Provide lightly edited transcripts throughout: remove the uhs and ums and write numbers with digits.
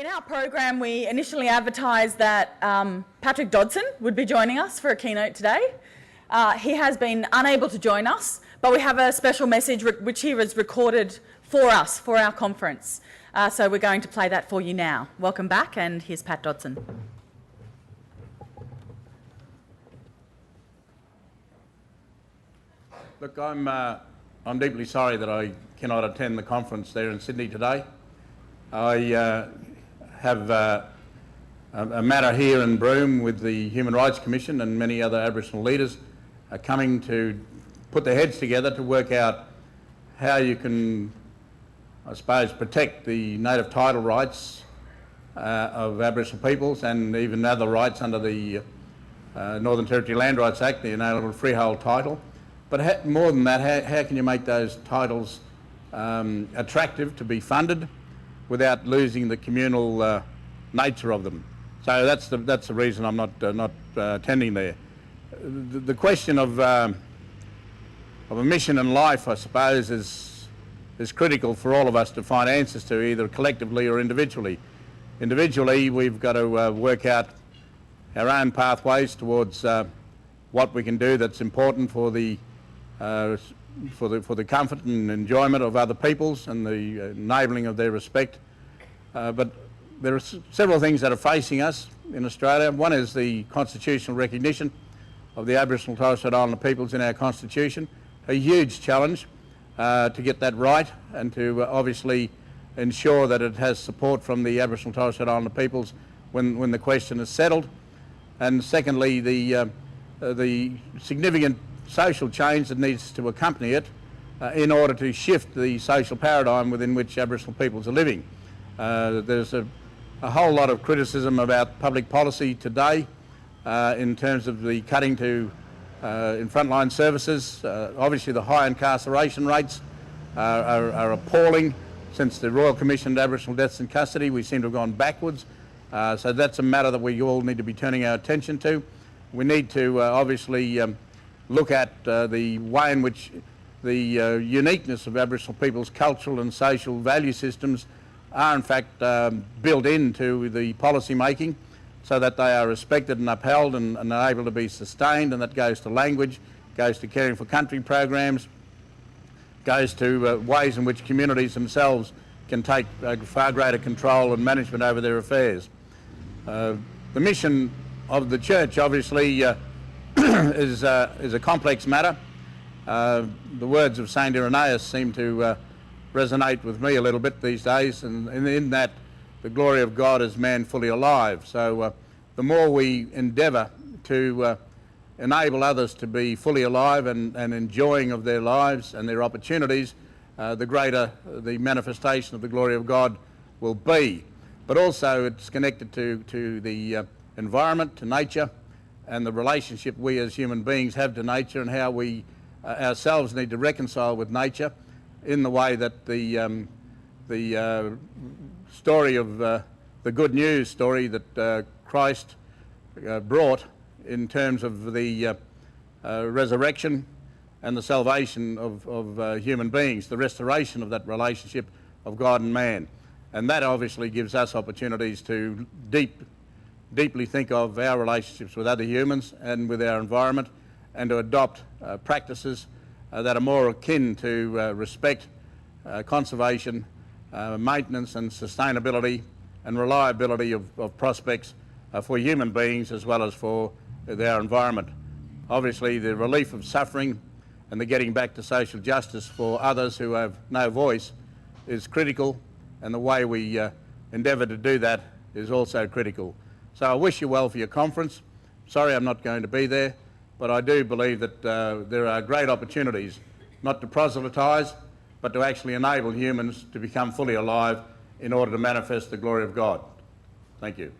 In our program, we initially advertised that Patrick Dodson would be joining us for a keynote today. He has been unable to join us, but we have a special message which he has recorded for us, for our conference. So we're going to play that for you now. Welcome back, and here's Pat Dodson. Look, I'm deeply sorry that I cannot attend the conference there in Sydney today. I have a matter here in Broome with the Human Rights Commission and many other Aboriginal leaders coming to put their heads together to work out how you can, I suppose, protect the native title rights of Aboriginal peoples and even other rights under the Northern Territory Land Rights Act, the inalienable freehold title. But more than that, how can you make those titles attractive to be funded without losing the communal nature of them? So that's the reason I'm not attending there. The question of a mission in life, I suppose, is critical for all of us to find answers to, either collectively or individually. Individually, we've got to work out our own pathways towards what we can do that's important for the comfort and enjoyment of other peoples and the enabling of their respect. But there are several things that are facing us in Australia. One is the constitutional recognition of the Aboriginal and Torres Strait Islander peoples in our constitution. A huge challenge to get that right and to obviously ensure that it has support from the Aboriginal and Torres Strait Islander peoples when the question is settled. And secondly, the significant social change that needs to accompany it in order to shift the social paradigm within which Aboriginal peoples are living. There's a whole lot of criticism about public policy today in terms of the cutting to in frontline services. Obviously the high incarceration rates are appalling. Since the Royal Commission to Aboriginal Deaths in Custody, we seem to have gone backwards. So that's a matter that we all need to be turning our attention to. We need to obviously look at the way in which the uniqueness of Aboriginal people's cultural and social value systems are in fact built into the policy making so that they are respected and upheld and are able to be sustained, and that goes to language, goes to caring for country programs, goes to ways in which communities themselves can take far greater control and management over their affairs. The mission of the church obviously is a complex matter. The words of St. Irenaeus seem to resonate with me a little bit these days, and in that the glory of God is man fully alive. So the more we endeavour to enable others to be fully alive and enjoying of their lives and their opportunities, the greater the manifestation of the glory of God will be. But also it's connected to the environment, to nature, and the relationship we as human beings have to nature, and how we ourselves need to reconcile with nature in the way that the story of the good news story that Christ brought in terms of the resurrection and the salvation of human beings, the restoration of that relationship of God and man. And that obviously gives us opportunities to deeply think of our relationships with other humans and with our environment, and to adopt practices that are more akin to respect, conservation, maintenance and sustainability and reliability of prospects for human beings as well as for their environment. Obviously the relief of suffering and the getting back to social justice for others who have no voice is critical, and the way we endeavour to do that is also critical. So I wish you well for your conference. Sorry I'm not going to be there, but I do believe that there are great opportunities not to proselytise, but to actually enable humans to become fully alive in order to manifest the glory of God. Thank you.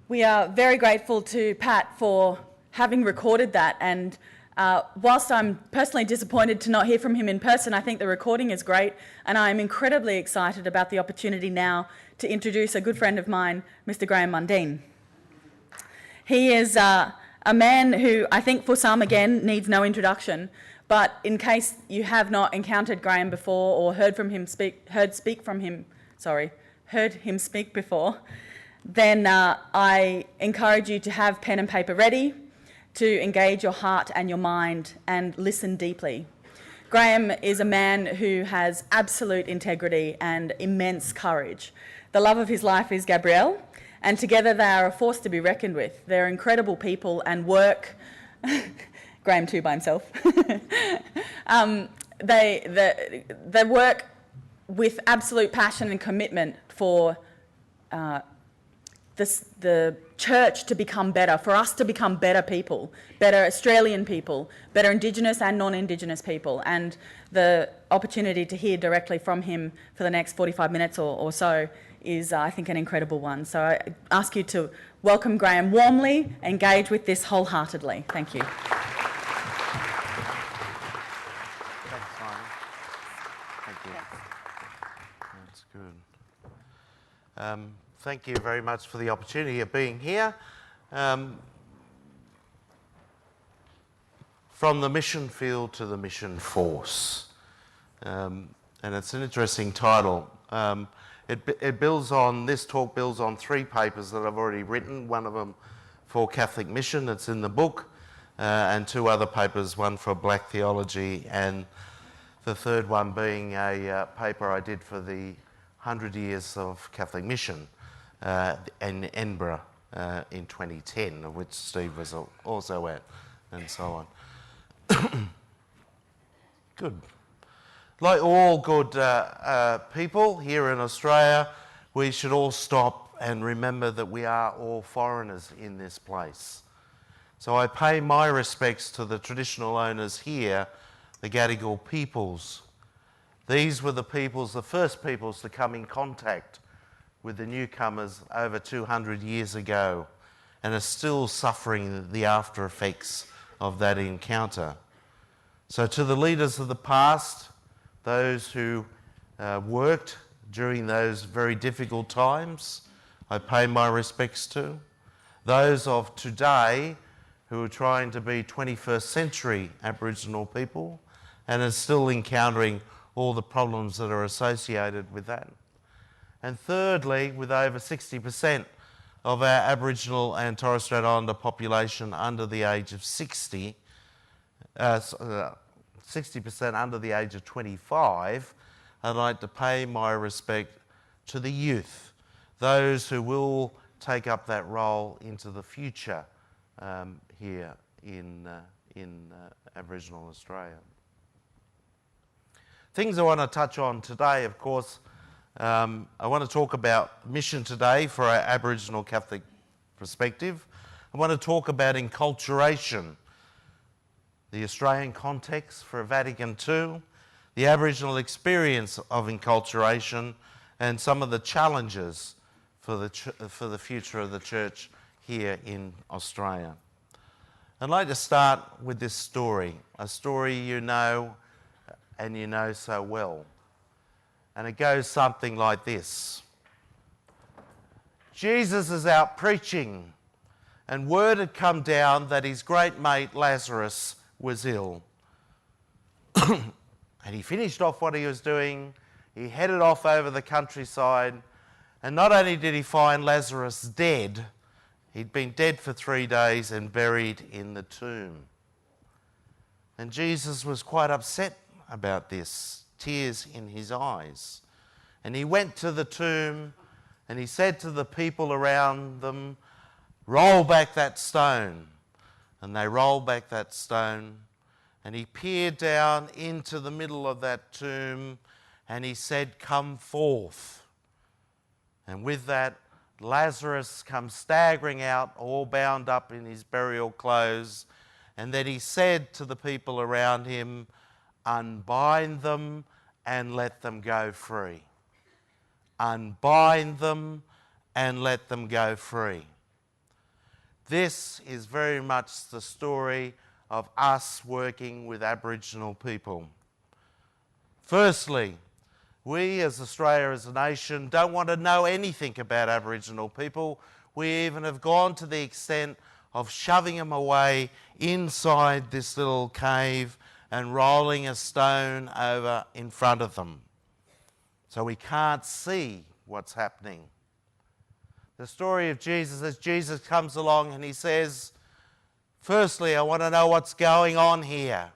We are very grateful to Pat for having recorded that, and whilst I'm personally disappointed to not hear from him in person, I think the recording is great, and I'm incredibly excited about the opportunity now to introduce a good friend of mine, Mr. Graeme Mundine. He is a man who I think for some, again, needs no introduction. But in case you have not encountered Graeme before or heard him speak before, then I encourage you to have pen and paper ready, to engage your heart and your mind and listen deeply. Graeme is a man who has absolute integrity and immense courage. The love of his life is Gabrielle, and together they are a force to be reckoned with. They're incredible people and work... Graeme too by himself. They work with absolute passion and commitment for the church to become better, for us to become better people, better Australian people, better Indigenous and non-Indigenous people. And the opportunity to hear directly from him for the next 45 minutes or so is, I think, an incredible one. So I ask you to welcome Graeme warmly, engage with this wholeheartedly. Thank you. Thank you very much for the opportunity of being here. From the mission field to the mission force. And it's an interesting title. This talk builds on 3 papers that I've already written, one of them for Catholic Mission that's in the book, and 2 other papers, one for Black Theology, and the third one being a paper I did for the 100 Years of Catholic Mission in Edinburgh in 2010, of which Steve was also at, and so on. Good. Like all good people here in Australia, we should all stop and remember that we are all foreigners in this place. So I pay my respects to the traditional owners here, the Gadigal peoples. These were the first peoples to come in contact with the newcomers over 200 years ago, and are still suffering the after effects of that encounter. So to the leaders of the past, those who worked during those very difficult times, I pay my respects to. Those of today who are trying to be 21st century Aboriginal people and are still encountering all the problems that are associated with that. And thirdly, with over 60% of our Aboriginal and Torres Strait Islander population under the age of 60, 60% under the age of 25, I'd like to pay my respect to the youth, those who will take up that role into the future here in Aboriginal Australia. Things I want to touch on today, of course, I want to talk about mission today for our Aboriginal Catholic perspective. I want to talk about enculturation, the Australian context for Vatican II, the Aboriginal experience of enculturation, and some of the challenges for the future of the Church here in Australia. I'd like to start with this story, a story you know and you know so well. And it goes something like this. Jesus is out preaching, and word had come down that his great mate Lazarus was ill. And he finished off what he was doing, he headed off over the countryside, and not only did he find Lazarus dead, he'd been dead for 3 days and buried in the tomb. And Jesus was quite upset about this, tears in his eyes. And he went to the tomb and he said to the people around them, "Roll back that stone." And they rolled back that stone, and he peered down into the middle of that tomb and he said, "Come forth." And with that, Lazarus comes staggering out, all bound up in his burial clothes. And then he said to the people around him, "Unbind them and let them go free." Unbind them and let them go free. This is very much the story of us working with Aboriginal people. Firstly, we as Australia as a nation don't want to know anything about Aboriginal people. We even have gone to the extent of shoving him away inside this little cave and rolling a stone over in front of them, so he can't see what's happening. The story of Jesus, as Jesus comes along and he says, firstly, I want to know what's going on here.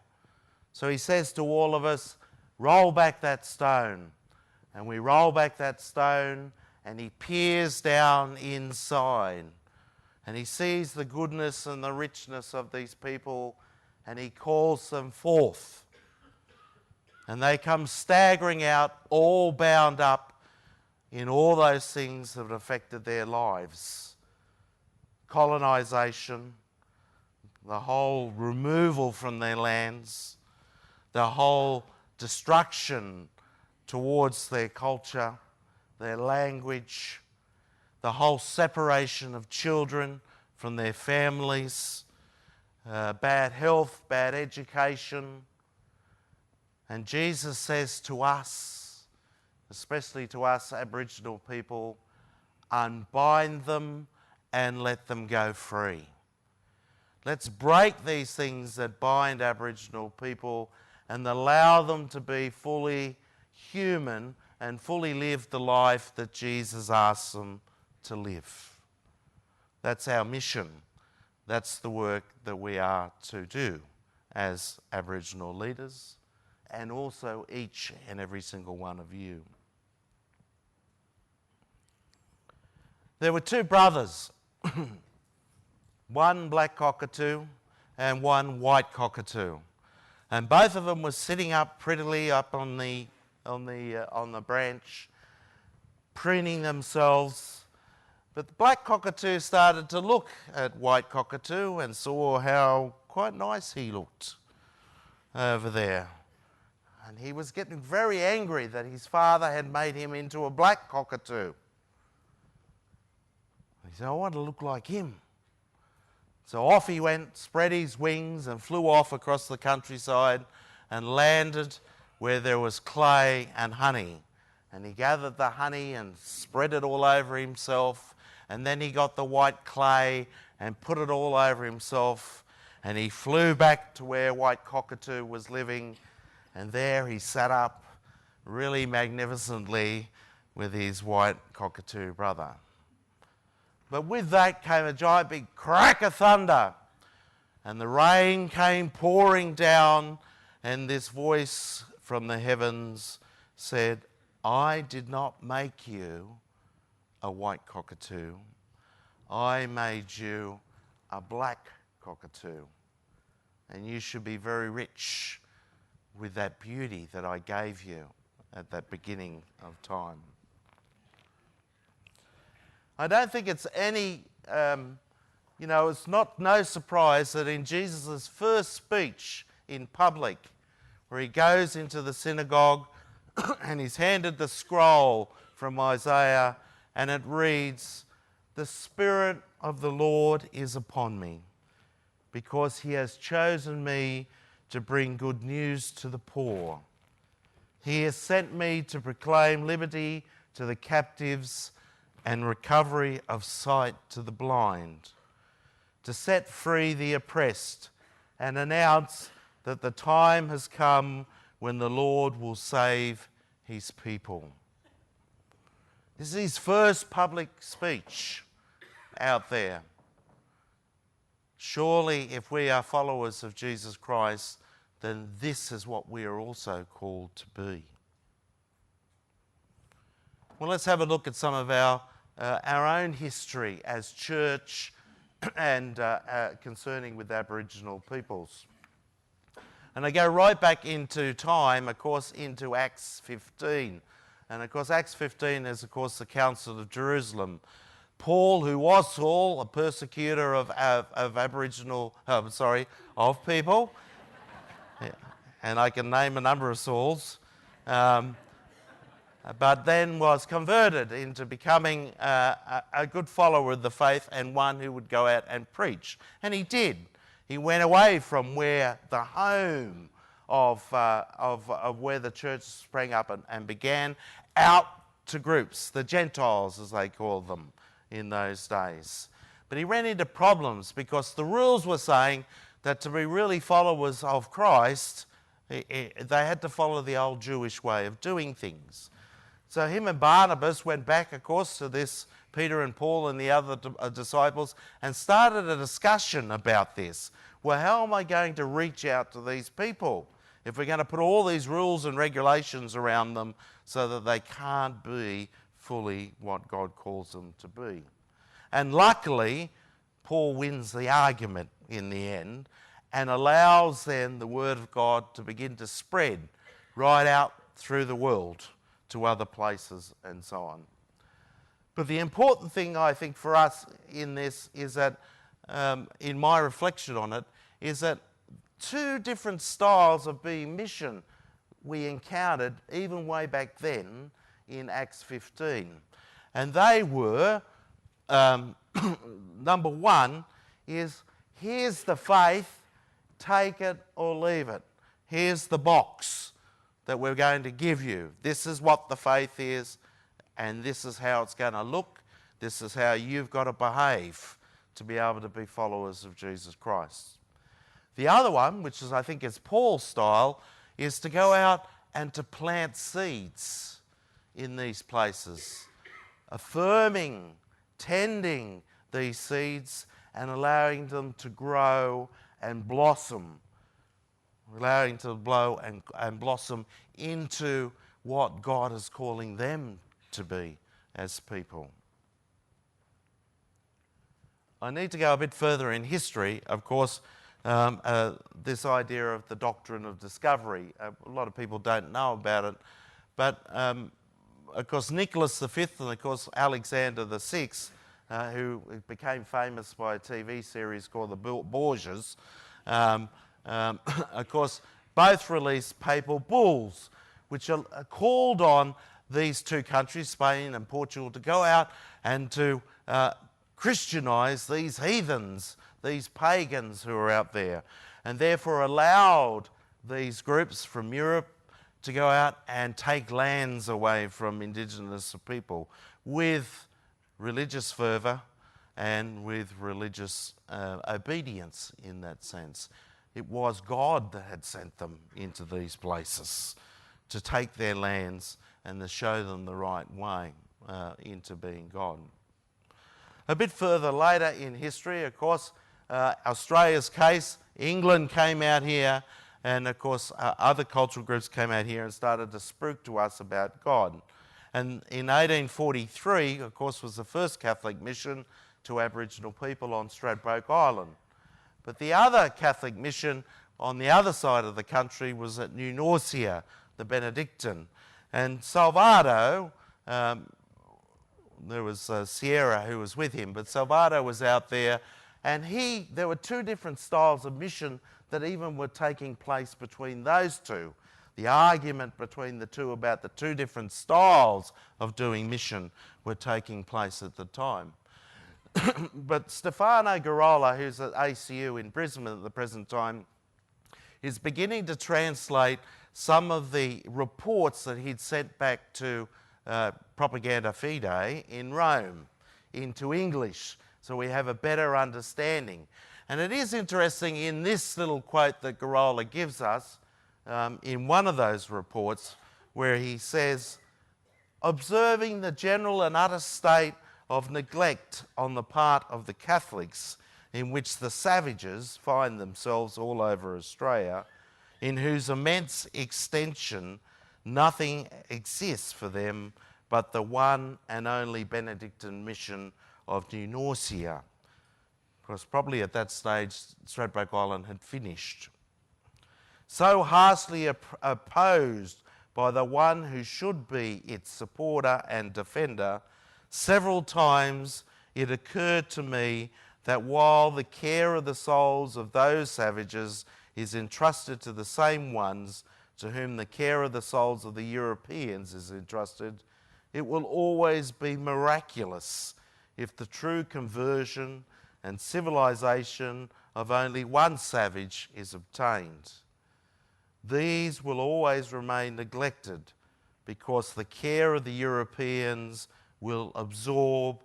So he says to all of us, roll back that stone. And we roll back that stone and he peers down inside and he sees the goodness and the richness of these people and he calls them forth. And they come staggering out, all bound up in all those things that have affected their lives. Colonisation, the whole removal from their lands, the whole destruction towards their culture, their language, the whole separation of children from their families, bad health, bad education. And Jesus says to us, especially to us Aboriginal people, unbind them and let them go free. Let's break these things that bind Aboriginal people and allow them to be fully human and fully live the life that Jesus asks them to live. That's our mission. That's the work that we are to do as Aboriginal leaders, and also each and every single one of you. There were two brothers, one black cockatoo and one white cockatoo, and both of them were sitting up prettily up on the branch, preening themselves. But the black cockatoo started to look at white cockatoo and saw how quite nice he looked over there. And he was getting very angry that his father had made him into a black cockatoo. He said, I want to look like him. So off he went, spread his wings and flew off across the countryside and landed where there was clay and honey. And he gathered the honey and spread it all over himself. And then he got the white clay and put it all over himself. And he flew back to where white cockatoo was living. And there he sat up really magnificently with his white cockatoo brother. But with that came a giant big crack of thunder, and the rain came pouring down, and this voice from the heavens said, I did not make you a white cockatoo. I made you a black cockatoo, and you should be very rich with that beauty that I gave you at that beginning of time. I don't think it's any, it's no surprise that in Jesus' first speech in public, where he goes into the synagogue and he's handed the scroll from Isaiah, and it reads, the Spirit of the Lord is upon me, because he has chosen me to bring good news to the poor. He has sent me to proclaim liberty to the captives and recovery of sight to the blind, to set free the oppressed and announce that the time has come when the Lord will save his people. This is his first public speech out there. Surely, if we are followers of Jesus Christ, then this is what we are also called to be. Well, let's have a look at some of our own history as church and concerning with Aboriginal peoples. And I go right back into time, of course, into Acts 15. And of course, Acts 15 is, of course, the Council of Jerusalem. Paul, who was Saul, a persecutor of people, yeah, and I can name a number of Sauls, but then was converted into becoming a good follower of the faith and one who would go out and preach. And he did. He went away from where the home of where the church sprang up and began, out to groups, the Gentiles as they called them in those days. But he ran into problems because the rules were saying that to be really followers of Christ, they had to follow the old Jewish way of doing things. So him and Barnabas went back, of course, to this Peter and Paul and the other disciples and started a discussion about this. Well, how am I going to reach out to these people if we're going to put all these rules and regulations around them so that they can't be fully what God calls them to be? And luckily, Paul wins the argument in the end and allows then the word of God to begin to spread right out through the world to other places and so on. But the important thing I think for us in this is that, in my reflection on it, is that two different styles of being mission we encountered even way back then in Acts 15. And they were, number one is, here's the faith, take it or leave it. Here's the box that we're going to give you. This is what the faith is, and this is how it's going to look. This is how you've got to behave to be able to be followers of Jesus Christ. The other one, which is I think is Paul's style, is to go out and to plant seeds in these places, affirming, tending these seeds and allowing them to grow and blossom, allowing to blow and blossom into what God is calling them to be as people. I need to go a bit further in history, of course. This idea of the doctrine of discovery. A lot of people don't know about it, but of course Nicholas V and of course Alexander VI, who became famous by a TV series called The Borgias, of course both released papal bulls which are called on these two countries, Spain and Portugal, to go out and to Christianise these heathens, these pagans who are out there, and therefore allowed these groups from Europe to go out and take lands away from indigenous people with religious fervour and with religious obedience in that sense. It was God that had sent them into these places to take their lands and to show them the right way into being God. A bit further later in history, of course, Australia's case, England came out here, and of course other cultural groups came out here and started to spruik to us about God. And in 1843, of course, was the first Catholic mission to Aboriginal people on Stradbroke Island. But the other Catholic mission on the other side of the country was at New Norcia, the Benedictine. And Salvado, there was Sierra who was with him, but Salvado was out there, and there were two different styles of mission that even were taking place between those two. The argument between the two about the two different styles of doing mission were taking place at the time. But Stefano Garola, who's at ACU in Brisbane at the present time, is beginning to translate some of the reports that he'd sent back to Propaganda Fide in Rome into English, so we have a better understanding. And it is interesting in this little quote that Garola gives us in one of those reports, where he says, observing the general and utter state of neglect on the part of the Catholics in which the savages find themselves all over Australia, in whose immense extension nothing exists for them but the one and only Benedictine mission of New Norcia. Because probably at that stage Stradbroke Island had finished. So harshly opposed by the one who should be its supporter and defender, several times it occurred to me that while the care of the souls of those savages is entrusted to the same ones to whom the care of the souls of the Europeans is entrusted, it will always be miraculous if the true conversion and civilization of only one savage is obtained. These will always remain neglected because the care of the Europeans will absorb,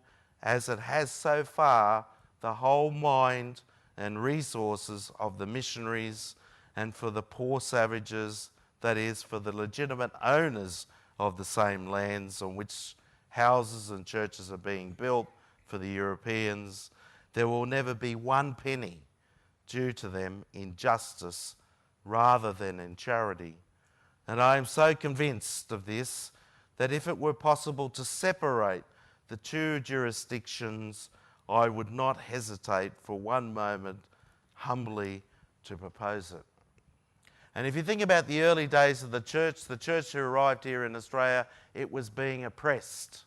as it has so far, the whole mind and resources of the missionaries, and for the poor savages, that is, for the legitimate owners of the same lands on which houses and churches are being built for the Europeans, there will never be one penny due to them in justice rather than in charity. And I am so convinced of this that if it were possible to separate the two jurisdictions, I would not hesitate for one moment humbly to propose it. And if you think about the early days of the church who arrived here in Australia, it was being oppressed.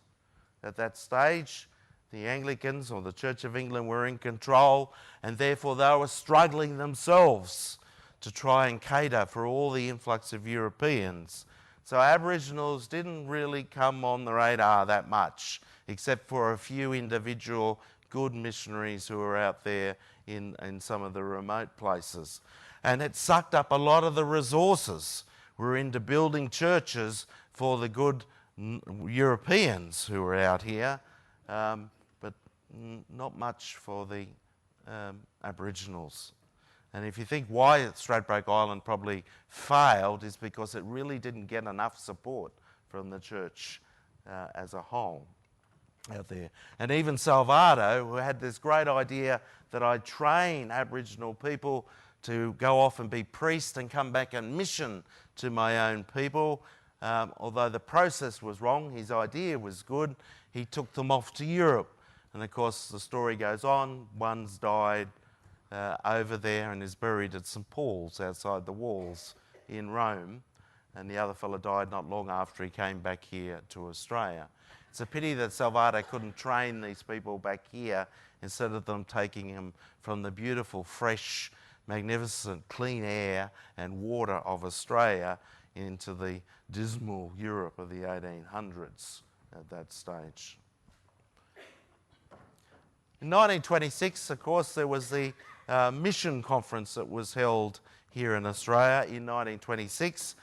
At that stage, the Anglicans or the Church of England were in control, and therefore they were struggling themselves to try and cater for all the influx of Europeans. So Aboriginals didn't really come on the radar that much, except for a few individual good missionaries who were out there in some of the remote places. And it sucked up a lot of the resources. We're into building churches for the good Europeans who were out here, but not much for the Aboriginals. And if you think why Stradbroke Island probably failed, is because it really didn't get enough support from the church as a whole out there. And even Salvato, who had this great idea that I'd train Aboriginal people to go off and be priests and come back and mission to my own people, although the process was wrong, his idea was good, he took them off to Europe. And of course the story goes on, one's died over there and is buried at St Paul's outside the walls in Rome, and the other fellow died not long after he came back here to Australia. It's a pity that Salvato couldn't train these people back here instead of them taking them from the beautiful, fresh, magnificent, clean air and water of Australia into the dismal Europe of the 1800s at that stage. In 1926, of course, there was the mission conference that was held here in Australia in 1926,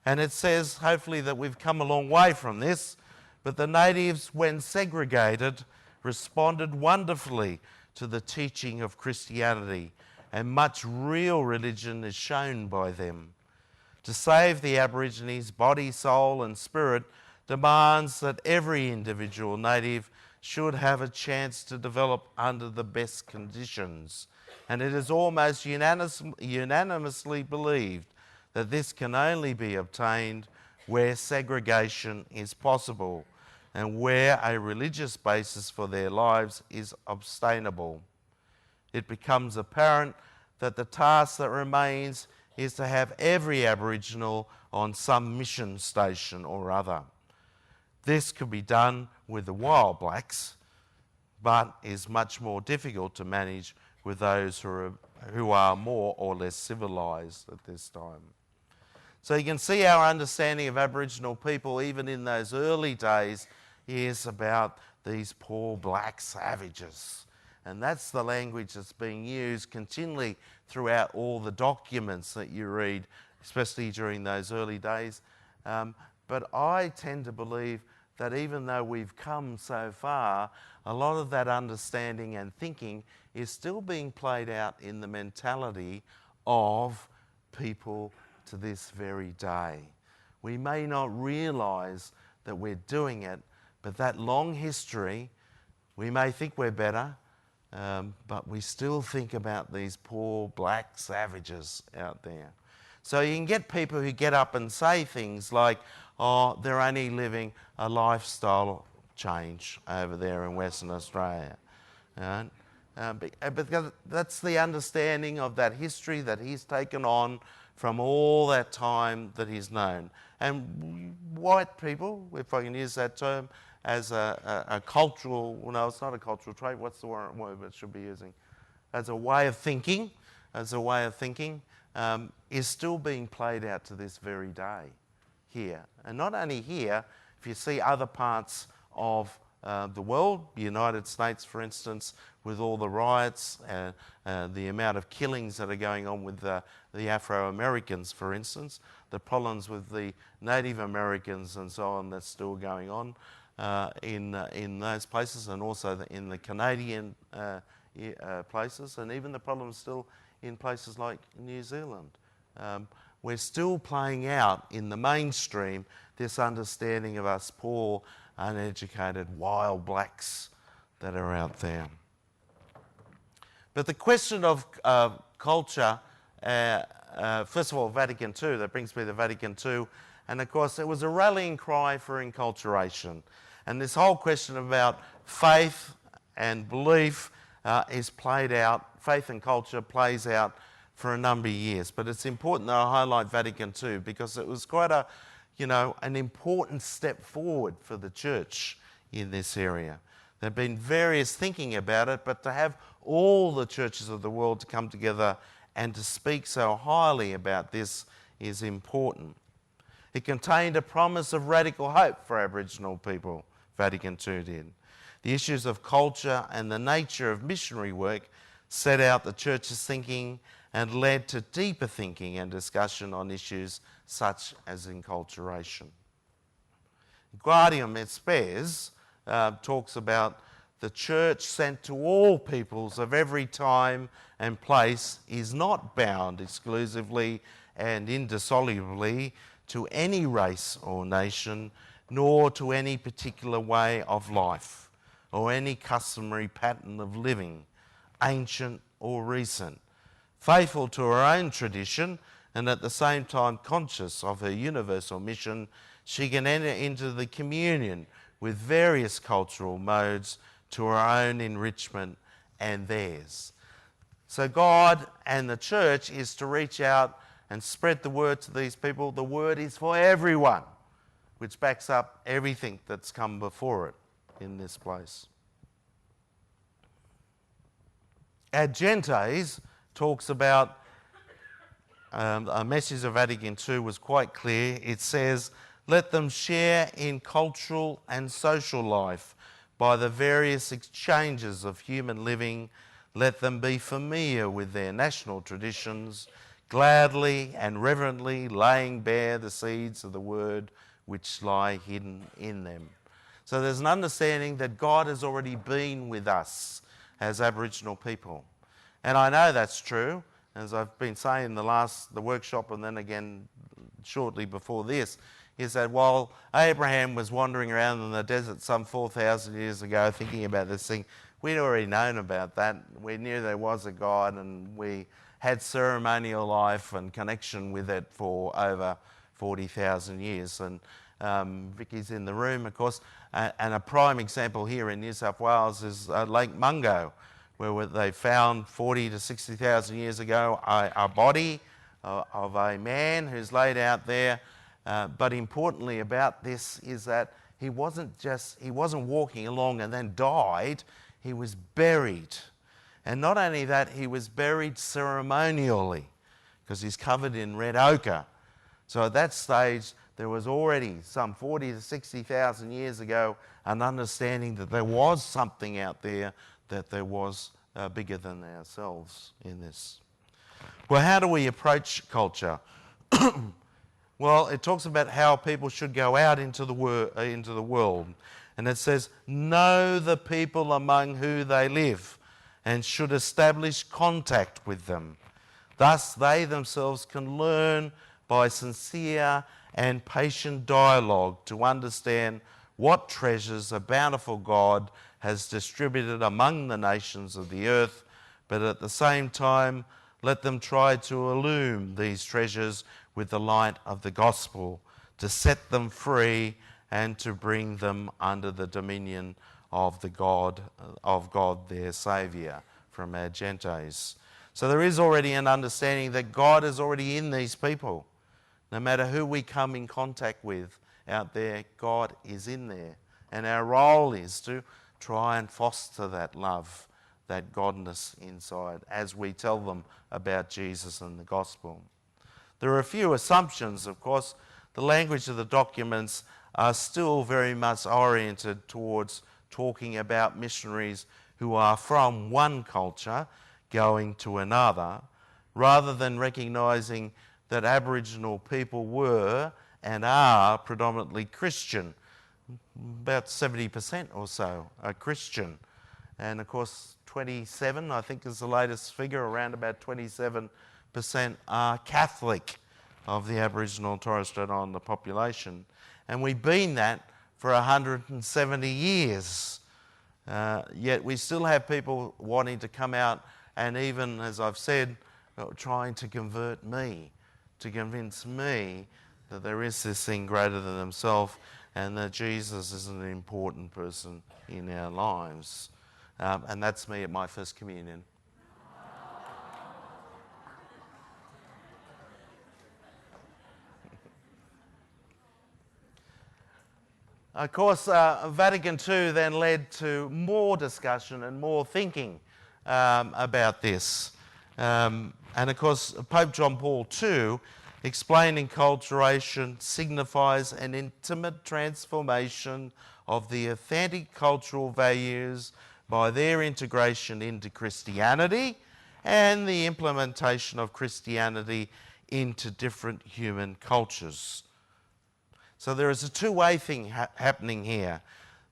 and it says, hopefully, that we've come a long way from this, but the natives, when segregated, responded wonderfully to the teaching of Christianity, and much real religion is shown by them. To save the Aborigines' body, soul and spirit demands that every individual native should have a chance to develop under the best conditions. And it is almost unanimously believed that this can only be obtained where segregation is possible and where a religious basis for their lives is obtainable. It becomes apparent that the task that remains is to have every Aboriginal on some mission station or other. This could be done with the wild blacks, but is much more difficult to manage with those who are more or less civilised at this time. So you can see our understanding of Aboriginal people, even in those early days, is about these poor black savages. And that's the language that's being used continually throughout all the documents that you read, especially during those early days. But I tend to believe that even though we've come so far, a lot of that understanding and thinking is still being played out in the mentality of people to this very day. We may not realise that we're doing it, but that long history, we may think we're better, but we still think about these poor black savages out there. So you can get people who get up and say things like, oh, they're only living a lifestyle change over there in Western Australia. But that's the understanding of that history that he's taken on from all that time that he's known. And white people, if I can use that term, as a cultural, well, no, it's not a cultural trait, what's the word it should be using? As a way of thinking, is still being played out to this very day here. And not only here, if you see other parts of the world, the United States, for instance, with all the riots, the amount of killings that are going on with the Afro-Americans, for instance, the problems with the Native Americans and so on that's still going on in those places, and also in the Canadian places, and even the problem's still in places like New Zealand. We're still playing out in the mainstream this understanding of us poor, uneducated, wild blacks that are out there. But the question of culture, first of all, Vatican II, that brings me to Vatican II, and of course it was a rallying cry for enculturation. And this whole question about faith and belief is played out, faith and culture plays out for a number of years. But it's important that I highlight Vatican II because it was quite a, an important step forward for the church in this area. There have been various thinking about it, but to have all the churches of the world to come together and to speak so highly about this is important. It contained a promise of radical hope for Aboriginal people, Vatican II did. The issues of culture and the nature of missionary work set out the church's thinking and led to deeper thinking and discussion on issues such as enculturation. Gaudium et Spes talks about the church sent to all peoples of every time and place is not bound exclusively and indissolubly to any race or nation, nor to any particular way of life, or any customary pattern of living, ancient or recent. Faithful to her own tradition and at the same time conscious of her universal mission, she can enter into the communion with various cultural modes to her own enrichment and theirs. So God and the church is to reach out and spread the word to these people. The word is for everyone, which backs up everything that's come before it in this place. Ad Gentes talks about, a message of Vatican II was quite clear. It says, let them share in cultural and social life by the various exchanges of human living. Let them be familiar with their national traditions, gladly and reverently laying bare the seeds of the word which lie hidden in them. So there's an understanding that God has already been with us as Aboriginal people. And I know that's true, as I've been saying in the workshop and then again shortly before this, is that while Abraham was wandering around in the desert some 4,000 years ago thinking about this thing, we'd already known about that. We knew there was a God and we had ceremonial life and connection with it for over 40,000 years. And Vicky's in the room, of course, and a prime example here in New South Wales is Lake Mungo, where they found 40 to 60,000 years ago a body of a man who's laid out there. But importantly about this is that he wasn't walking along and then died, he was buried. And not only that, he was buried ceremonially because he's covered in red ochre. So at that stage, there was already some 40 to 60,000 years ago an understanding that there was something out there, that there was bigger than ourselves in this. Well, how do we approach culture? Well, it talks about how people should go out into the world. And it says, know the people among who they live and should establish contact with them. Thus, they themselves can learn by sincere and patient dialogue to understand what treasures a bountiful God has distributed among the nations of the earth, but at the same time, let them try to illume these treasures with the light of the gospel, to set them free and to bring them under the dominion of God their Saviour, from Ad Gentes. So there is already an understanding that God is already in these people. No matter who we come in contact with out there, God is in there. And our role is to try and foster that love, that godness inside as we tell them about Jesus and the gospel. There are a few assumptions, of course. The language of the documents are still very much oriented towards talking about missionaries who are from one culture going to another, rather than recognising that Aboriginal people were and are predominantly Christian. About 70% or so are Christian. And of course, 27, I think is the latest figure, around about 27% are Catholic of the Aboriginal and Torres Strait Islander population. And we've been that for 170 years. Yet we still have people wanting to come out and even, as I've said, trying to convert me, to convince me that there is this thing greater than themselves and that Jesus is an important person in our lives. And that's me at my first communion. Of course, Vatican II then led to more discussion and more thinking about this. And of course, Pope John Paul II explained enculturation signifies an intimate transformation of the authentic cultural values by their integration into Christianity and the implementation of Christianity into different human cultures. So there is a two-way thing happening here,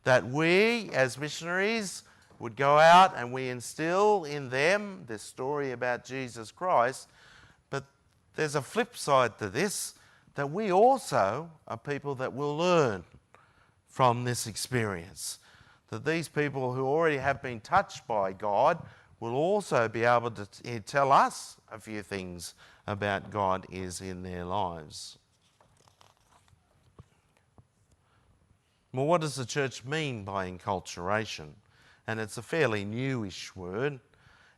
that we as missionaries would go out and we instill in them this story about Jesus Christ, but there's a flip side to this, that we also are people that will learn from this experience. That these people who already have been touched by God will also be able to tell us a few things about God is in their lives. Well, what does the church mean by enculturation? And it's a fairly newish word.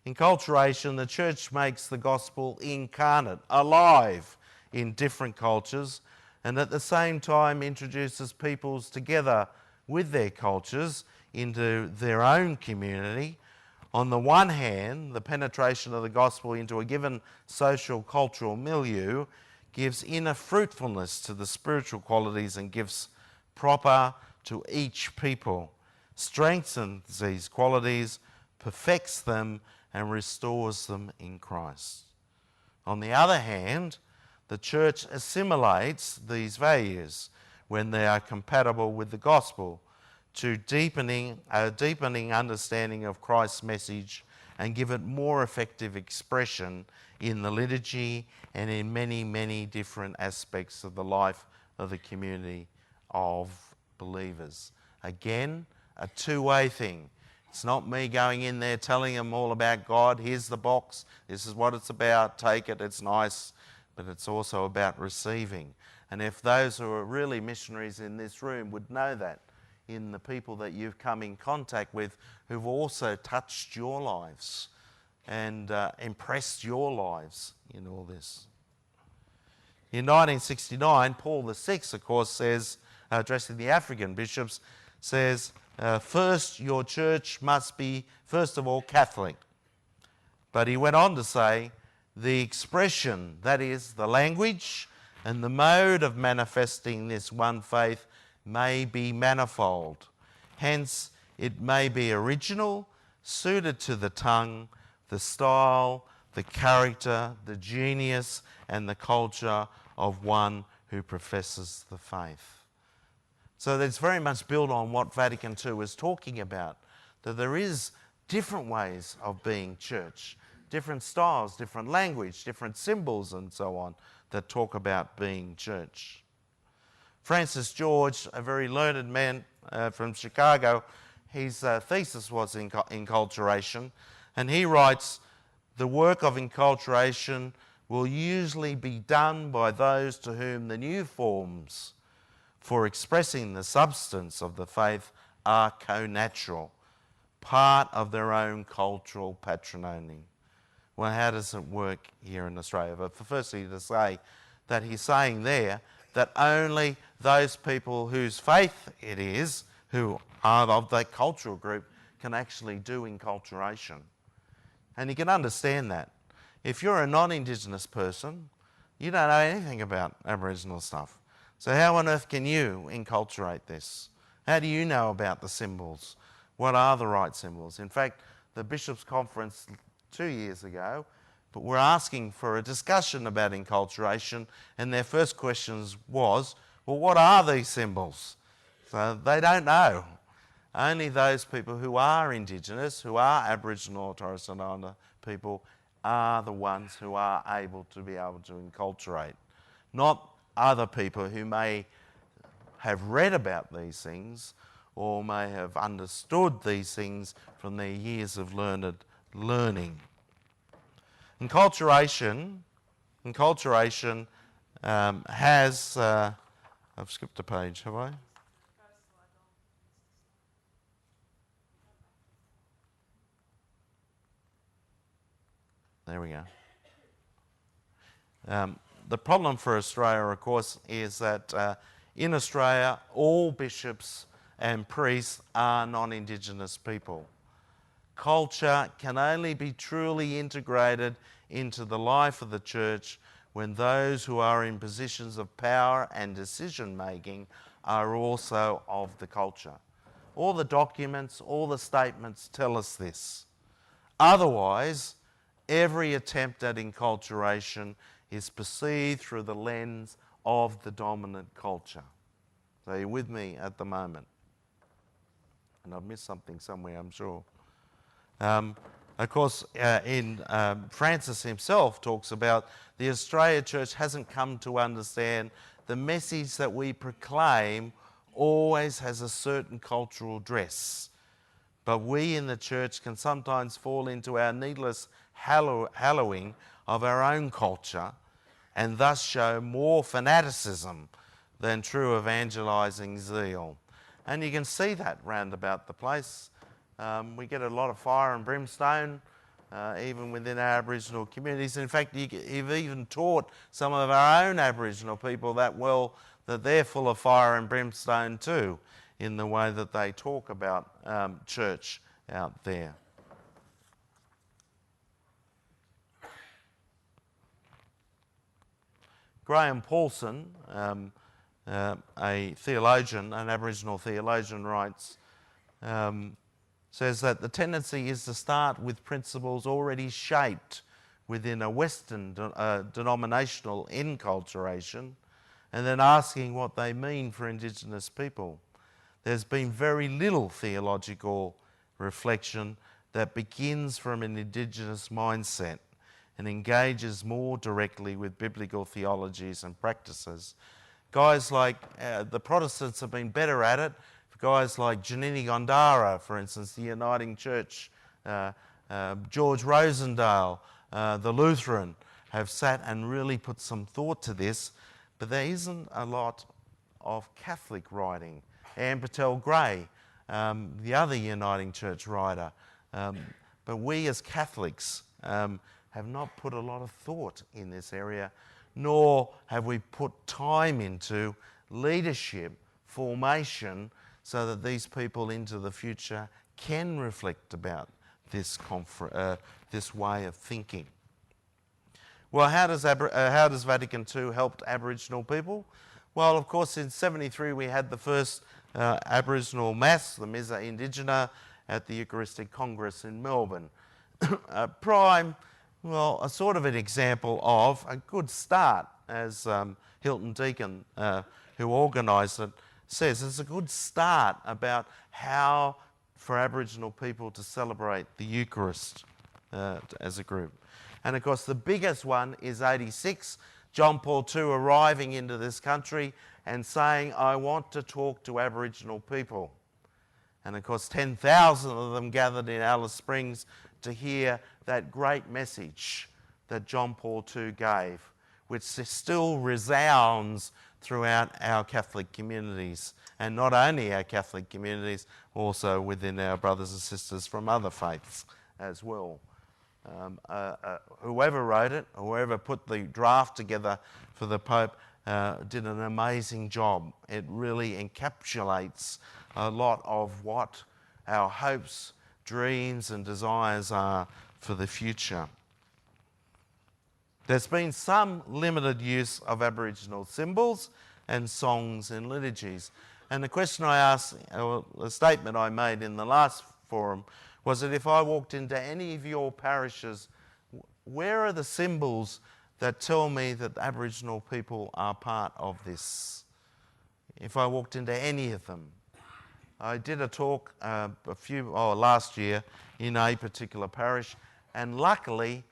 Enculturation, the church makes the gospel incarnate, alive in different cultures, and at the same time introduces peoples together with their cultures into their own community. On the one hand, the penetration of the gospel into a given social cultural milieu gives inner fruitfulness to the spiritual qualities and gifts proper to each people, strengthens these qualities, perfects them, and restores them in Christ. On the other hand, the church assimilates these values when they are compatible with the gospel to a deepening understanding of Christ's message and give it more effective expression in the liturgy and in many, many different aspects of the life of the community of believers. Again, a two-way thing. It's not me going in there telling them all about God. Here's the box. This is what it's about. Take it. It's nice. But it's also about receiving. And if those who are really missionaries in this room would know that in the people that you've come in contact with who've also touched your lives and impressed your lives in all this. In 1969, Paul VI, of course, says, addressing the African bishops, says, first, your church must be, first of all, Catholic. But he went on to say, the expression, that is, the language and the mode of manifesting this one faith may be manifold. Hence, it may be original, suited to the tongue, the style, the character, the genius, and the culture of one who professes the faith. So that's very much built on what Vatican II is talking about, that there is different ways of being church, different styles, different language, different symbols and so on that talk about being church. Francis George, a very learned man from Chicago, his thesis was enculturation, and he writes, the work of enculturation will usually be done by those to whom the new forms for expressing the substance of the faith are co-natural, part of their own cultural patrimony. Well, how does it work here in Australia? But firstly, to say that he's saying there that only those people whose faith it is, who are of that cultural group, can actually do enculturation. And you can understand that. If you're a non-Indigenous person, you don't know anything about Aboriginal stuff. So how on earth can you enculturate this? How do you know about the symbols? What are the right symbols? In fact, the Bishops' Conference 2 years ago, but we're asking for a discussion about enculturation, and their first question was, well, what are these symbols? So they don't know. Only those people who are Indigenous, who are Aboriginal or Torres Strait Islander people, are the ones who are able to enculturate. Not other people who may have read about these things or may have understood these things from their years of learned learning. Enculturation has... I've skipped a page, have I? There we go. The problem for Australia, of course, is that in Australia, all bishops and priests are non-Indigenous people. Culture can only be truly integrated into the life of the church when those who are in positions of power and decision-making are also of the culture. All the documents, all the statements tell us this. Otherwise, every attempt at enculturation is perceived through the lens of the dominant culture. So you're with me at the moment? And I've missed something somewhere, I'm sure. Of course, Francis himself talks about the Australia Church hasn't come to understand the message that we proclaim always has a certain cultural dress. But we in the church can sometimes fall into our needless hallowing of our own culture and thus show more fanaticism than true evangelising zeal. And you can see that round about the place. We get a lot of fire and brimstone, even within our Aboriginal communities. In fact, you've even taught some of our own Aboriginal people that they're full of fire and brimstone too, in the way that they talk about church out there. Graeme Paulson, a theologian, an Aboriginal theologian, writes, says that the tendency is to start with principles already shaped within a Western denominational enculturation and then asking what they mean for Indigenous people. There's been very little theological reflection that begins from an Indigenous mindset and engages more directly with biblical theologies and practices. Guys like the Protestants have been better at it. Guys like Janini Gondara, for instance, the Uniting Church, George Rosendale, the Lutheran, have sat and really put some thought to this, but there isn't a lot of Catholic writing. Anne Patel Gray, the other Uniting Church writer. But we as Catholics have not put a lot of thought in this area, nor have we put time into leadership, formation, so that these people into the future can reflect about this way of thinking. Well, how does Vatican II help Aboriginal people? Well, of course, in '73 we had the first Aboriginal Mass, the Missa Indigena, at the Eucharistic Congress in Melbourne. A sort of an example of a good start, as Hilton Deacon, who organised it, says. It's a good start about how for Aboriginal people to celebrate the Eucharist as a group. And of course the biggest one is '86, John Paul II arriving into this country and saying, I want to talk to Aboriginal people. And of course 10,000 of them gathered in Alice Springs to hear that great message that John Paul II gave, which still resounds throughout our Catholic communities, and not only our Catholic communities, also within our brothers and sisters from other faiths as well. Whoever wrote it, whoever put the draft together for the Pope, did an amazing job. It really encapsulates a lot of what our hopes, dreams and desires are for the future. There's been some limited use of Aboriginal symbols and songs in liturgies. And the question I asked, or the statement I made in the last forum, was that if I walked into any of your parishes, where are the symbols that tell me that Aboriginal people are part of this? If I walked into any of them, I did a talk last year in a particular parish, and luckily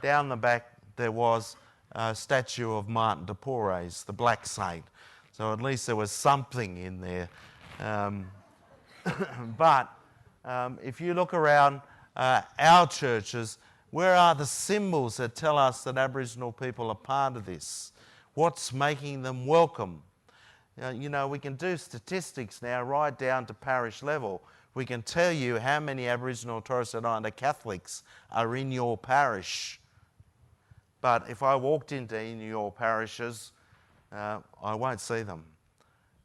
down the back there was a statue of Martin de Porres, the black saint. So at least there was something in there. But if you look around our churches, where are the symbols that tell us that Aboriginal people are part of this? What's making them welcome? You know, we can do statistics now right down to parish level. We can tell you how many Aboriginal and Torres Strait Islander Catholics are in your parish. But if I walked into any of your parishes, I won't see them.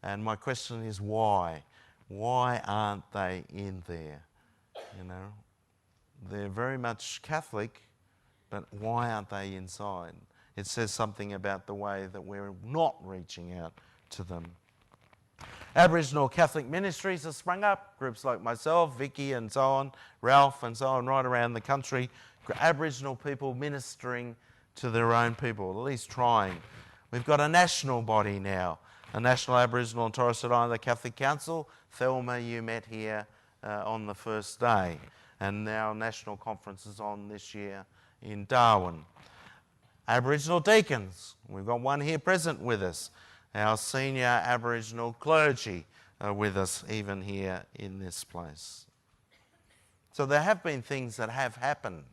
And my question is why? Why aren't they in there? You know, they're very much Catholic, but why aren't they inside? It says something about the way that we're not reaching out to them. Aboriginal Catholic ministries have sprung up, groups like myself, Vicky and so on, Ralph and so on, right around the country. Aboriginal people ministering to their own people, at least trying. We've got a national body now, a National Aboriginal and Torres Strait Islander Catholic Council. Thelma, you met here on the first day, and now national conference is on this year in Darwin. Aboriginal deacons, we've got one here present with us. Our senior Aboriginal clergy are with us even here in this place. So there have been things that have happened,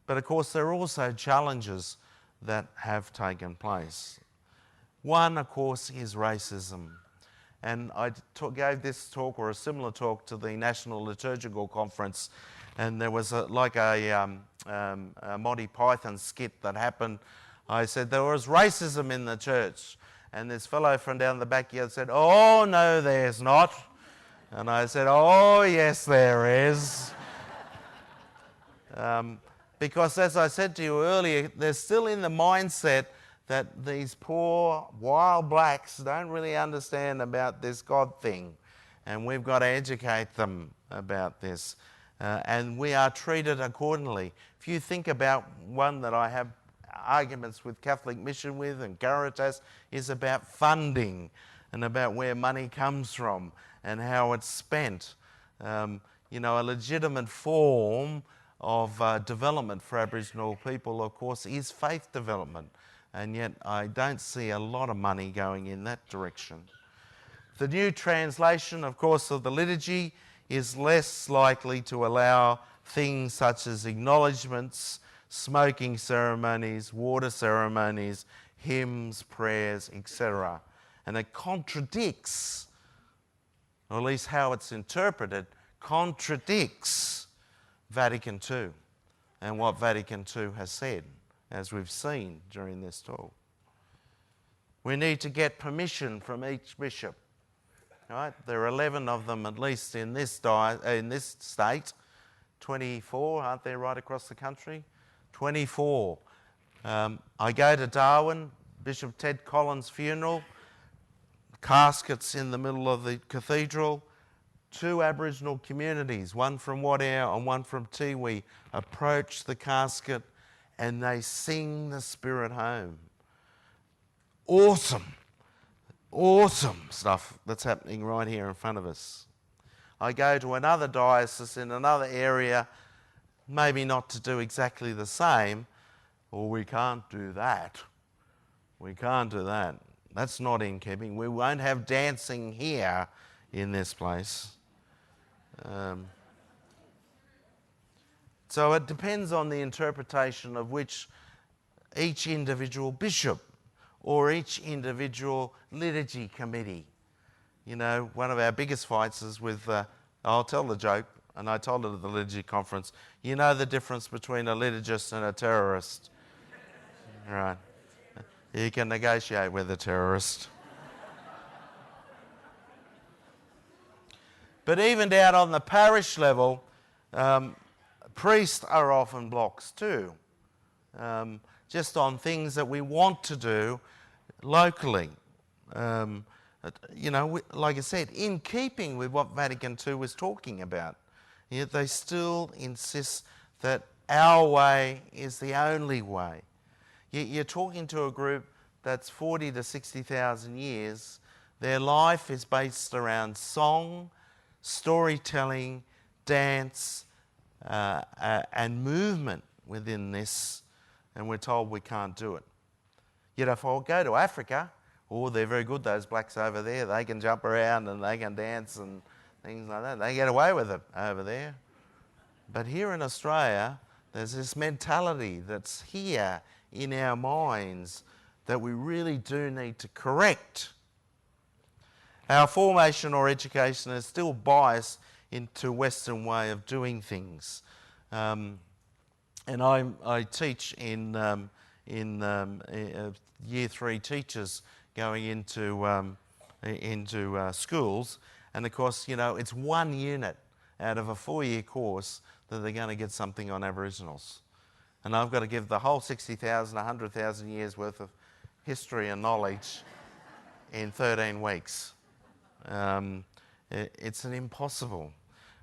but of course there are also challenges that have taken place. One, of course, is racism. And I gave this talk, or a similar talk, to the National Liturgical Conference, and there was a Monty Python skit that happened. I said there was racism in the church, and this fellow from down the backyard said, "Oh no, there's not." And I said, "Oh yes, there is." Because as I said to you earlier, they're still in the mindset that these poor wild blacks don't really understand about this God thing, and we've got to educate them about this, and we are treated accordingly. If you think about one that I have arguments with Catholic Mission with and Caritas, is about funding and about where money comes from and how it's spent. You know, a legitimate form of development for Aboriginal people, of course, is faith development. And yet I don't see a lot of money going in that direction. The new translation, of course, of the liturgy is less likely to allow things such as acknowledgements, smoking ceremonies, water ceremonies, hymns, prayers, etc. And it contradicts, or at least how it's interpreted, contradicts Vatican II and what Vatican II has said, as we've seen during this talk. We need to get permission from each bishop. Right? There are 11 of them at least in this state. 24, aren't there, right across the country? 24. I go to Darwin, Bishop Ted Collins' funeral, caskets in the middle of the cathedral. 2 Aboriginal communities, one from Waddow and one from Tiwi, approach the casket and they sing the spirit home. Awesome, awesome stuff that's happening right here in front of us. I go to another diocese in another area, maybe not to do exactly the same, or we can't do that. We can't do that. That's not in keeping. We won't have dancing here in this place. So it depends on the interpretation of which each individual bishop or each individual liturgy committee. You know, one of our biggest fights is with, I'll tell the joke, and I told it at the liturgy conference, you know the difference between a liturgist and a terrorist. Right. You can negotiate with a terrorist. But even down on the parish level, priests are often blocks too, just on things that we want to do locally. You know, like I said, in keeping with what Vatican II was talking about, yet they still insist that our way is the only way. You're talking to a group that's 40 to 60,000 years. Their life is based around song, storytelling, dance, and movement within this, and we're told we can't do it. Yet if I go to Africa, oh, they're very good, those blacks over there. They can jump around and they can dance and things like that. They get away with it over there. But here in Australia, there's this mentality that's here in our minds that we really do need to correct. Our formation or education is still biased into Western way of doing things. And I teach in Year 3 teachers going into schools, and of course, you know, it's one unit out of a 4-year course that they're going to get something on Aboriginals. And I've got to give the whole 60,000, 100,000 years worth of history and knowledge in 13 weeks. It's an impossible.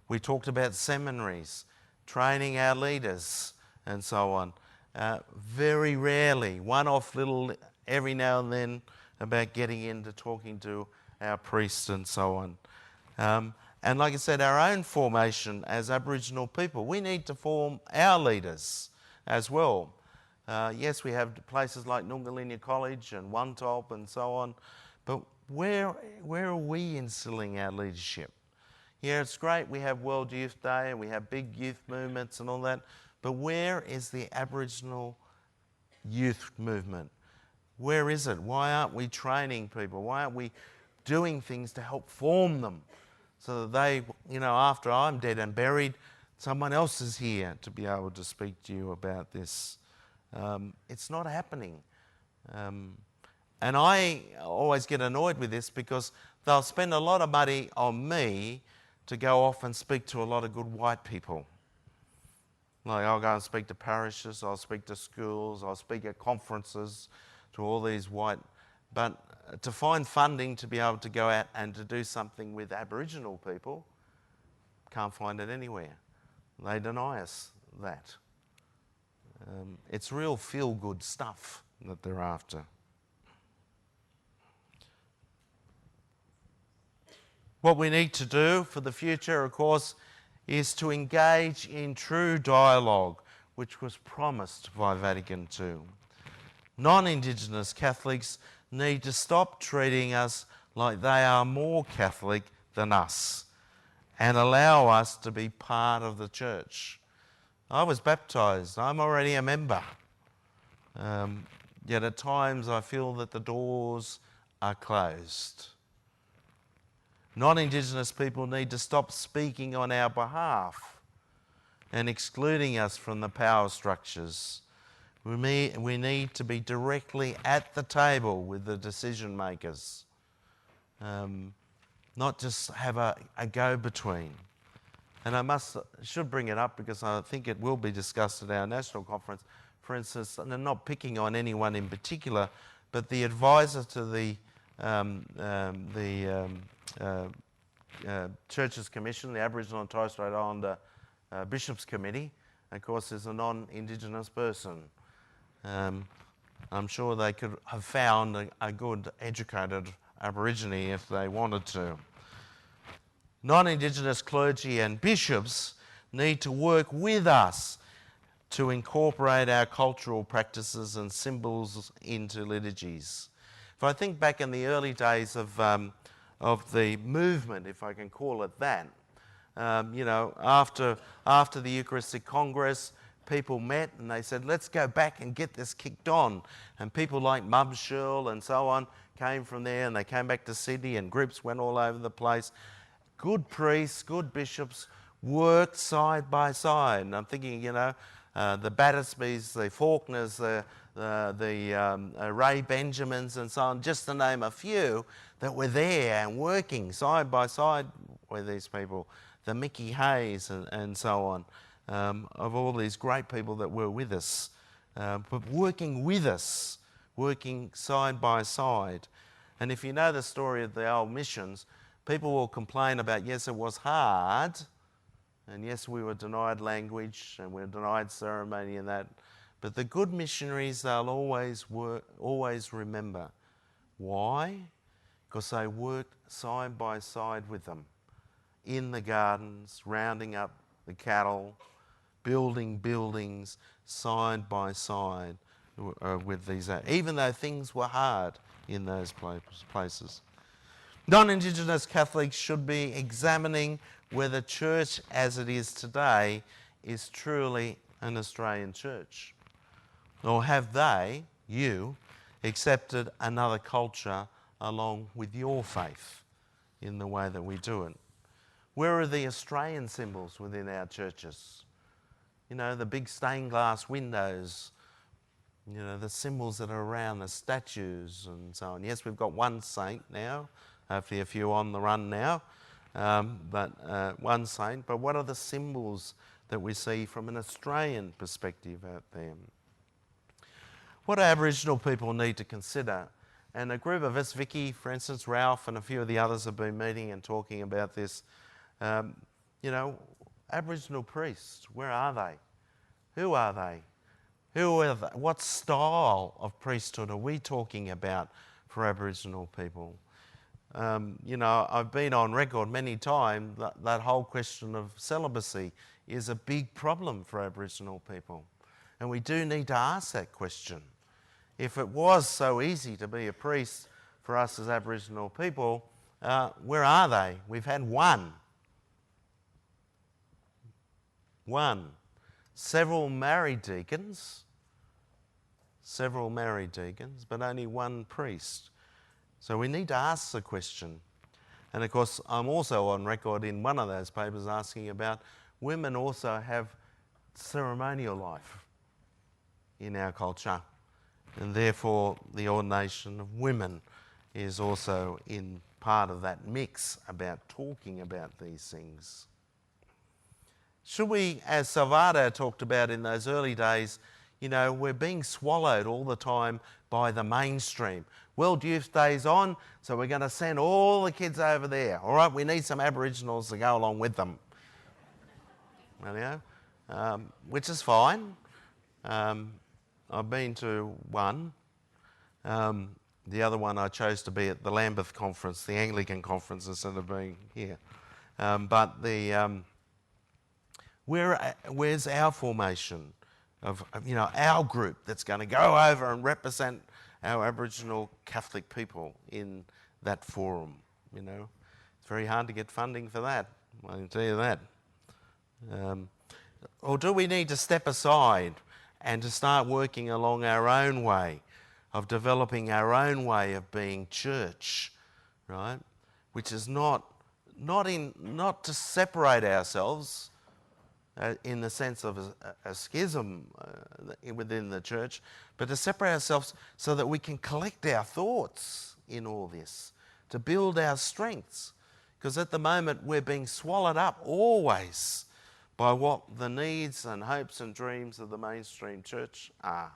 We talked about seminaries, training our leaders, and so on. Very rarely, one-off little every now and then about getting into talking to our priests and so on. And like I said, our own formation as Aboriginal people, we need to form our leaders as well. Yes, we have places like Noongalina College and Wantop and so on, but where are we instilling our leadership? Yeah, it's great we have World Youth Day and we have big youth movements and all that, but where is the Aboriginal youth movement? Where is it? Why aren't we training people? Why aren't we doing things to help form them so that they, you know, after I'm dead and buried, someone else is here to be able to speak to you about this? It's not happening. And I always get annoyed with this because they'll spend a lot of money on me to go off and speak to a lot of good white people. Like, I'll go and speak to parishes, I'll speak to schools, I'll speak at conferences to all these white... But to find funding to be able to go out and to do something with Aboriginal people, can't find it anywhere. They deny us that. It's real feel-good stuff that they're after. What we need to do for the future, of course, is to engage in true dialogue, which was promised by Vatican II. Non-Indigenous Catholics need to stop treating us like they are more Catholic than us and allow us to be part of the church. I was baptised. I'm already a member. Yet at times I feel that the doors are closed. Non-Indigenous people need to stop speaking on our behalf and excluding us from the power structures. We need to be directly at the table with the decision makers, not just have a go-between. And I should bring it up because I think it will be discussed at our national conference. For instance, and I'm not picking on anyone in particular, but the advisor to the Churches Commission, the Aboriginal and Torres Strait Islander Bishops Committee, of course, is a non-Indigenous person. I'm sure they could have found a good, educated Aborigine if they wanted to. Non-Indigenous clergy and bishops need to work with us to incorporate our cultural practices and symbols into liturgies. If I think back in the early days of the movement, if I can call it that, you know, after the Eucharistic Congress, people met and they said, let's go back and get this kicked on. And people like MOHMV and so on came from there, and they came back to Sydney, and groups went all over the place. Good priests, good bishops worked side by side. And I'm thinking, you know, the Battersbys, the Faulkners, the Ray Benjamins and so on, just to name a few, that were there and working side by side with these people. The Mickey Hayes and so on, of all these great people that were with us, but working with us, working side by side. And if you know the story of the old missions, people will complain about, yes, it was hard, and yes, we were denied language and we were denied ceremony and that, but the good missionaries, they'll always remember. Why? Because they worked side by side with them in the gardens, rounding up the cattle, building buildings side by side with these, even though things were hard in those places. Non-Indigenous Catholics should be examining whether church as it is today is truly an Australian church. Or have they, you, accepted another culture along with your faith in the way that we do it? Where are the Australian symbols within our churches? You know, the big stained glass windows, you know, the symbols that are around, the statues and so on. Yes, we've got one saint now, hopefully a few on the run now, but one saint. But what are the symbols that we see from an Australian perspective out there? What Aboriginal people need to consider, and a group of us, Vicky, for instance, Ralph and a few of the others have been meeting and talking about this. You know, Aboriginal priests, where are they? Who are they? Who are they? What style of priesthood are we talking about for Aboriginal people? You know, I've been on record many times that whole question of celibacy is a big problem for Aboriginal people. And we do need to ask that question. If it was so easy to be a priest for us as Aboriginal people, where are they? We've had one. Several married deacons, but only one priest. So we need to ask the question. And of course, I'm also on record in one of those papers asking about women also have ceremonial life in our culture. And therefore, the ordination of women is also in part of that mix about talking about these things. Should we, as Salvador talked about in those early days, you know, we're being swallowed all the time by the mainstream. World Youth Day's on, so we're going to send all the kids over there. All right, we need some Aboriginals to go along with them. Well, you know, which is fine. I've been to one. The other one I chose to be at the Lambeth conference, the Anglican conference, instead of being here. But the where's our formation of, you know, our group that's going to go over and represent our Aboriginal Catholic people in that forum? You know, it's very hard to get funding for that, I can tell you that. Or do we need to step aside and to start working along our own way of developing our own way of being church, right? Which is not to separate ourselves in the sense of a schism within the church, but to separate ourselves so that we can collect our thoughts in all this, to build our strengths. Because at the moment we're being swallowed up always by what the needs and hopes and dreams of the mainstream church are.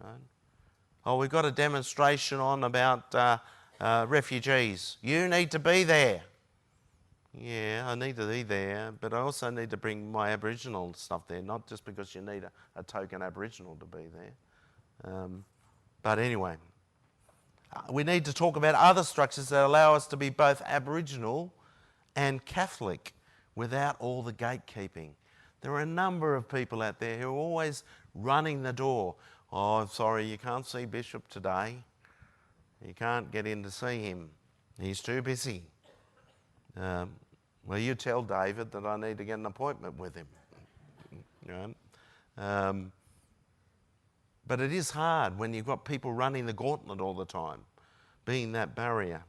Right? Oh, we've got a demonstration on about refugees. You need to be there. Yeah, I need to be there, but I also need to bring my Aboriginal stuff there, not just because you need a token Aboriginal to be there. But anyway, we need to talk about other structures that allow us to be both Aboriginal and Catholic without all the gatekeeping. There are a number of people out there who are always running the door. Oh, sorry, you can't see Bishop today. You can't get in to see him. He's too busy. Well, you tell David that I need to get an appointment with him. You know? But it is hard when you've got people running the gauntlet all the time, being that barrier.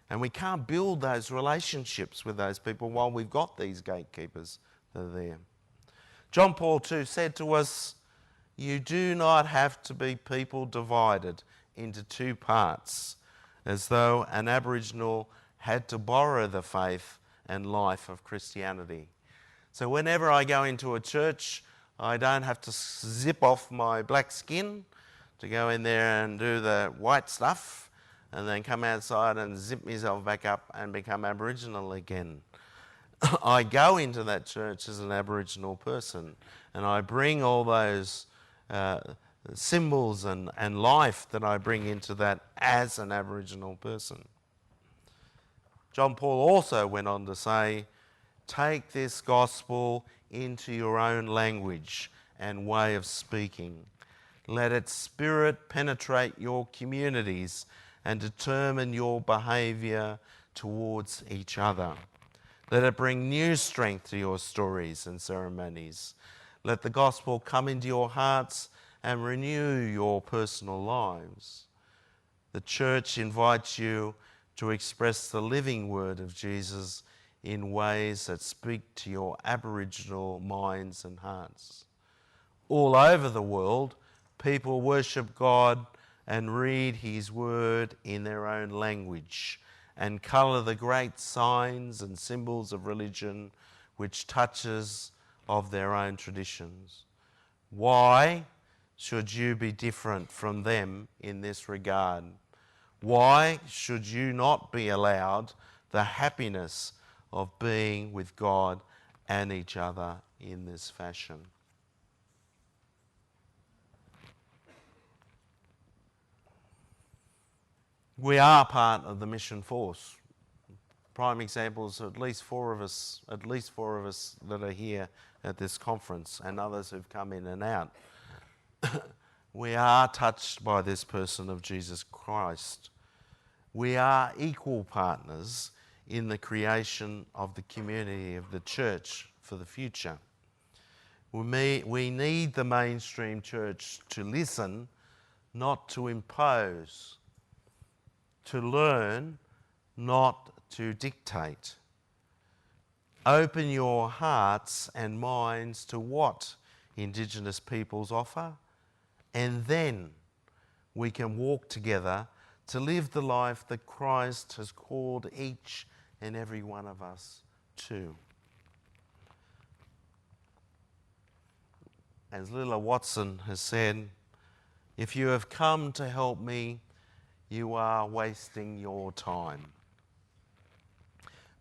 And we can't build those relationships with those people while we've got these gatekeepers that are there. John Paul II said to us, you do not have to be people divided into two parts, as though an Aboriginal had to borrow the faith and life of Christianity. So whenever I go into a church, I don't have to zip off my black skin to go in there and do the white stuff and then come outside and zip myself back up and become Aboriginal again. I go into that church as an Aboriginal person and I bring all those symbols and life that I bring into that as an Aboriginal person. John Paul also went on to say, take this gospel into your own language and way of speaking. Let its spirit penetrate your communities and determine your behaviour towards each other. Let it bring new strength to your stories and ceremonies. Let the gospel come into your hearts and renew your personal lives. The church invites you to express the living word of Jesus in ways that speak to your Aboriginal minds and hearts. All over the world, people worship God and read his word in their own language and colour the great signs and symbols of religion which touches of their own traditions. Why should you be different from them in this regard? Why should you not be allowed the happiness of being with God and each other in this fashion? We are part of the mission force. Prime examples, at least four of us that are here at this conference, and others who've come in and out. We are touched by this person of Jesus Christ. We are equal partners in the creation of the community of the church for the future. We need the mainstream church to listen, not to impose, to learn, not to dictate. Open your hearts and minds to what Indigenous peoples offer, and then we can walk together to live the life that Christ has called each and every one of us to. As Lilla Watson has said, if you have come to help me, you are wasting your time.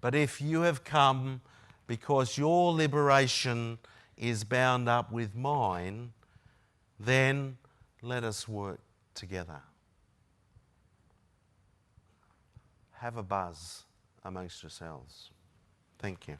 But if you have come because your liberation is bound up with mine, then let us work together. Have a buzz amongst yourselves. Thank you.